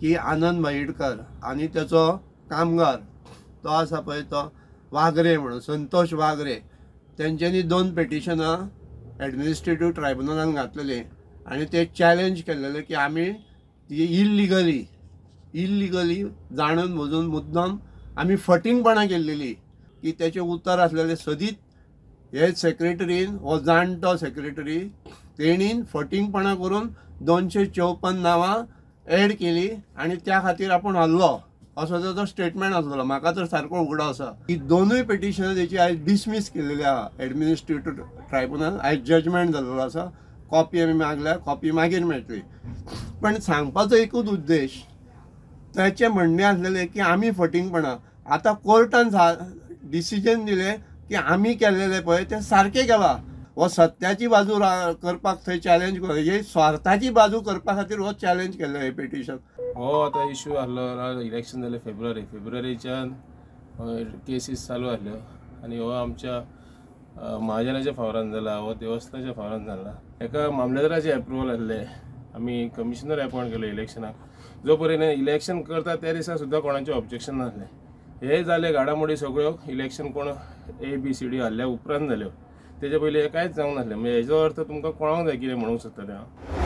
की आनंद भाईडकर आणि त्याचो कामगार तो आसा पळय तो वागरे म्हणून संतोष वागरे तेंच्यांनी 2 पेटिशनां एडमिनिस्ट्रेटिव्ह ट्रायब्युनलान घातलेली आणि ते चॅलेंज केल्लेले की आमी ती इल्लिगली जाणून बुजून मुद्दम आमी फटींगपणां केल्लेली की तेचे उतर आसलेले सदीत हे सेक्रेटरीन हो जाणटो सेक्रेटरी तेणीन फटींगपणां करून 254 नांवां एड केली आणि त्या खातीर आपूण हरलो असो ताचो स्टेटमेंट आसलो। म्हाका तर सारको उगडो आसा की 2 पेटिशनां तेची आयज डिसमीस केल्लेली आहा एडमिनिस्ट्रेटिव्ह ट्रायब्युनल। आयज जजमेंट जाल्लो आसा, कॉपी आमी मागल्या, कॉपी मागीर मेळटली। पण सांगपाचो एकूच उद्देश ताचें म्हणणें आसलेलें की आमी फटींगपणां आतां कोर्टान डिसिजन दिलें की आमी केल्लेलें पळय तें सारकें केलां। हो सत्याची बाजू करपाक थंय चॅलेंज हे स्वार्थाची बाजू करपा खातीर हो चॅलेंज केल्लो हे पेटिशन। हो आतां इश्यू आहलो इलेक्शन जालें फेब्रुवारीच्यान केसीस चालू आहल्यो आनी हो आमच्या महाजनाच्या फावरान जाला, हो देवस्थानाच्या फावरान जाला। एका मामलेदाराचे एप्रुवल आहले, आमी कमिशनर अपॉयंट केलो इलेक्शनाक। जो पर्यंत इलेक्शन करता त्या दिसा सुद्दां कोणाचें ऑब्जेक्शन नासलें। हे जाले घडामोडी सगळ्यो इलेक्शन कोण ABCD हाडल्या उपरांत जाल्यो, तेजे पयलीं हे कांयच जावंक नासलें। म्हणजे हेजो अर्थ तुमकां कळोंक जाय कितें म्हणूंक सोदता तें हांव।